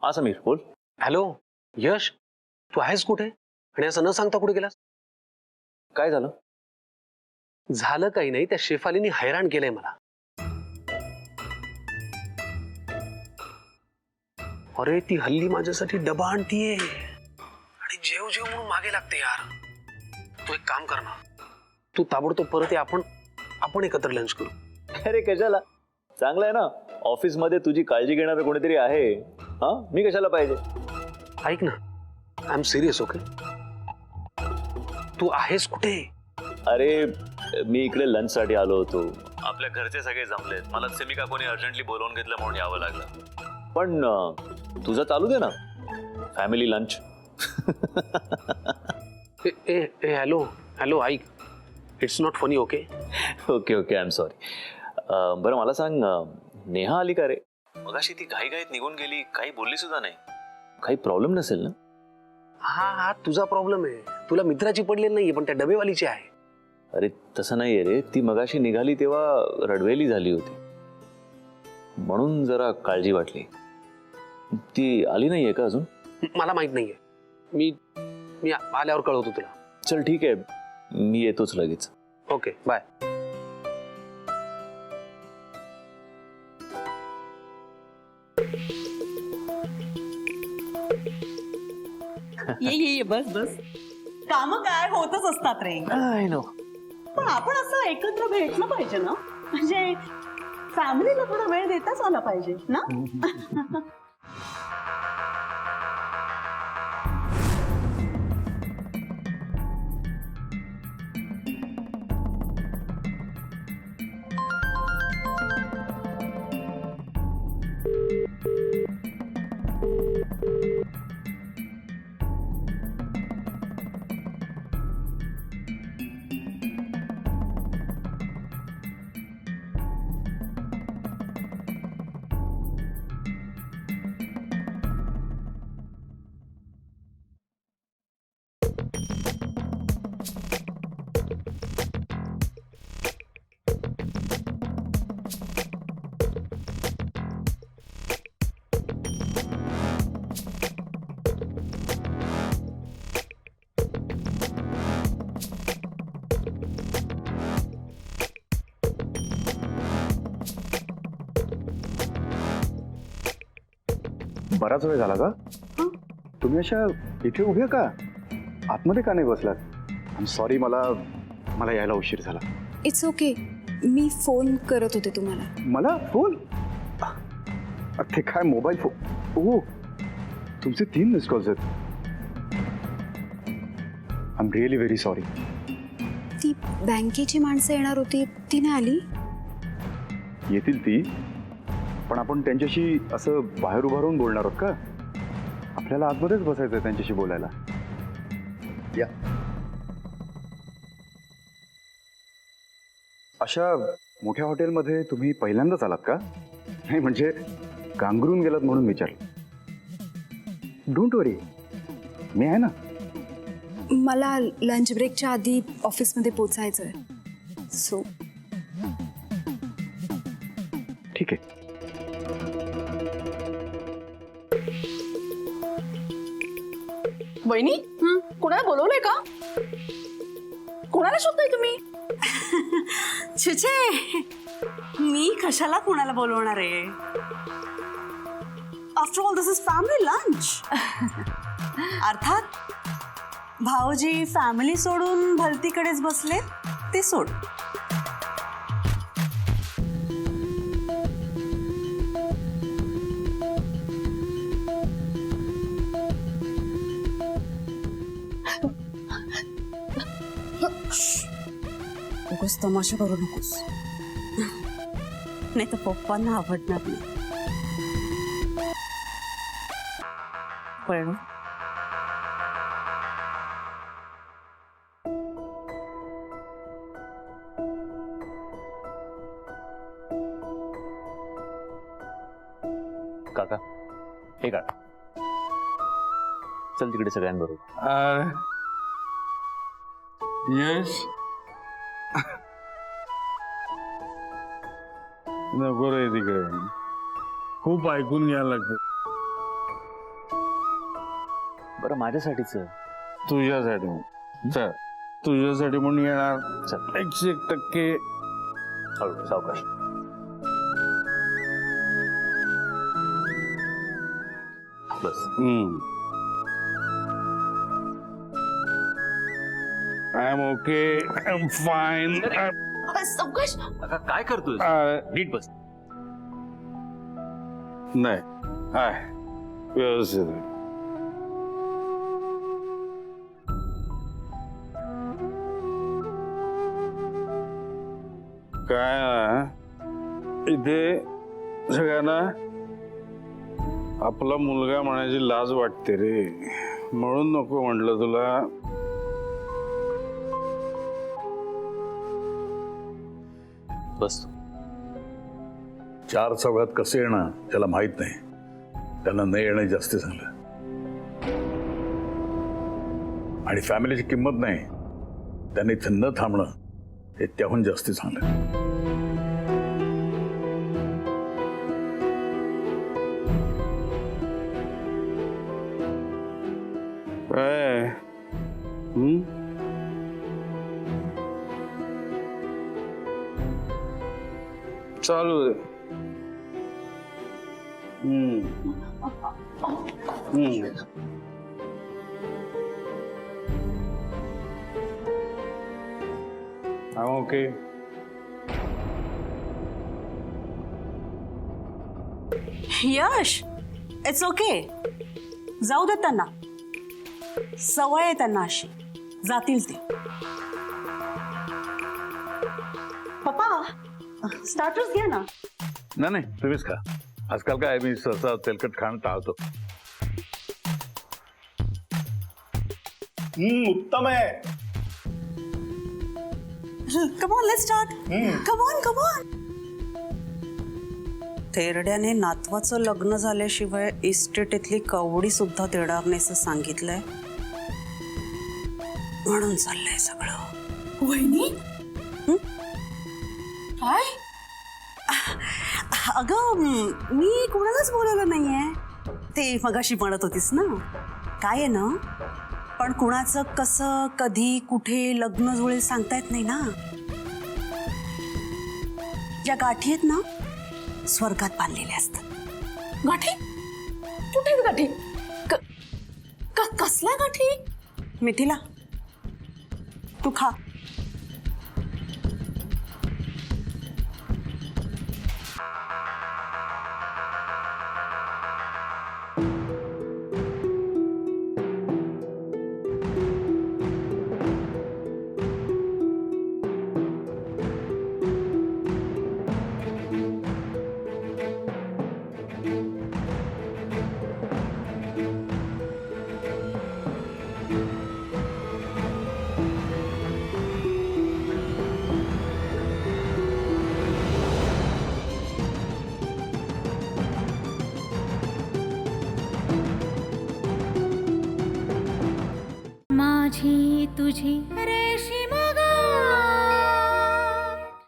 हा समीर बोल. हॅलो यश, तू आहेस कुठे आणि असं न सांगता कुठे गेलास? काय झालं? झालं काही नाही, त्या शेफालीनी हैराण केलंय मला. अरे ती हल्ली माझ्यासाठी डबा आणतीये आणि जेव जेव म्हणून मागे लागते यार. तू एक काम कर ना, तू ताबडतोब परत ये, आपण एकत्र लंच करू. अरे कशाला, चांगलं आहे ना, ऑफिस मध्ये तुझी काळजी घेणारं कोणीतरी आहे. हा, मी कशाला पाहिजे? ऐक ना, आय एम सिरियस. ओके, तू आहेस कुठे? अरे मी इकडे लंच साठी आलो होतो. आपल्या घरचे सगळे जमलेत, मला सेमिका कोणी अर्जंटली बोलवून घेतलं म्हणून यावं लागलं. पण तुझं चालू दे ना, फॅमिली लंच. हॅलो हॅलो, ऐक, it's not funny. Okay okay okay, I am sorry. बरं मला सांग, नेहा आली का रे? मगाशी ती घाईघाईत निघून गेली, काही बोलली सुद्धा नाही. काही प्रॉब्लेम नसेल ना? हा हा, तुझा प्रॉब्लेम आहे. तुला मित्राची पडलेली नाहीये, पण त्या डबेवालीची आहे. अरे तसं नाहीये रे, ती मगाशी निघाली तेव्हा रडवेली झाली होती, म्हणून जरा काळजी वाटली. ती आली नाहीये का अजून? मला माहित नाहीये, मी आल्यावर कळवतो तुला. चल ठीक आहे, मी येतोच लगेच. Okay bye. ये बस बस. काम काय होतच असतात रे. I know. पण आपण असं एकत्र भेटलं पाहिजे ना, म्हणजे फॅमिलीला थोडा वेळ देताच आला पाहिजे ना. बराच वेळ झाला का? तुम्ही अशा इथे उभ्या का? आतमध्ये का नाही बसलात? आय एम सॉरी, मला यायला उशीर झाला. इट्स ओके, मी फोन करत होते तुम्हाला. मला फोन? ते काय मोबाईल फोन? ओ, तुमचे 3 मिस कॉल्स आहेत. I am really very sorry. ती बँकेची माणसं येणार होती, ती नाही आली? येतील ती, पण आपण त्यांच्याशी असं बाहेर उभं राहून बोलणार आहोत का? आपल्याला आतमध्येच बसायचं आहे त्यांच्याशी बोलायला. या. अशा मोठ्या हॉटेलमध्ये तुम्ही पहिल्यांदाच आलात का? नाही म्हणजे गांगरून गेलात म्हणून विचारलं. डोंट वरी, मी आहे ना. मला लंच ब्रेकच्या आधी ऑफिसमध्ये पोचायचं आहे, सो ठीक आहे. वहिनी, कोणाला बोलवलंय का? कोणाला शोधताय तुम्ही? छे, मी कशाला कोणाला बोलवणार आहे? After all this is family lunch. अर्थात भाऊजी फॅमिली सोडून भलतीकडेच बसले, ते सोड. नकोस तमाशा करू नकोस, नाही तर पप्पांना आवडणार नाही. पण काका हे काढ, चल तिकडे सगळ्यांबरोबर. यश, नको रे तिकडे, खूप ऐकून घ्यायला लागतं. बरं माझ्यासाठीच तुझ्यासाठी चल तुझ्यासाठी म्हणून येणार चल 100% हळू सावकाश. बस. I am okay I am fine सावकाश. काका काय करतोय? नीट बस. नाही आहे व्यवस्थित आहे. काय ना, इथे सगळ्यांना आपला मुलगा म्हणायची लाज वाटते रे, म्हणून नको म्हटलं तुला. बस. चार चौघात कसं येणं त्याला माहित नाही. त्यांना न येणं जास्त चांगलं. आणि फॅमिलीची किंमत नाही, त्यांनी इथं न थांबणं हे त्याहून जास्त चांगलं. काय चालू आहे. ओके. Yash, it's okay. जाऊ दे त्यांना, सवय आहे त्यांना अशी, जातील ते. पप्पा स्टार्टर्स घ्या ना. नाही तुम्हीच खा. आजकाल काय मी सहसा तेलकट खाणं टाळतो. उत्तम आहे. Come on let's start. Come on. तेरड्याने नातवाचं लग्न झाल्याशिवाय इस्टेटीतली कवडी सुद्धा देणार नाही असं सांगितलंय, म्हणून चाललंय सगळं. वहिनी काय? अगं मी कोणालाच बोलवलं नाहीये. ते मगाशी म्हणत होतीस ना, काय आहे ना, पण कुणाचं कसं कधी कुठे लग्न जुळेल सांगता येत नाही ना. ज्या गाठी आहेत ना, स्वर्गात बांधलेल्या असतात. गाठी? कुठे गाठी? कसल्या गाठी? मिथिला, तू खा. माझी तुझी रेशी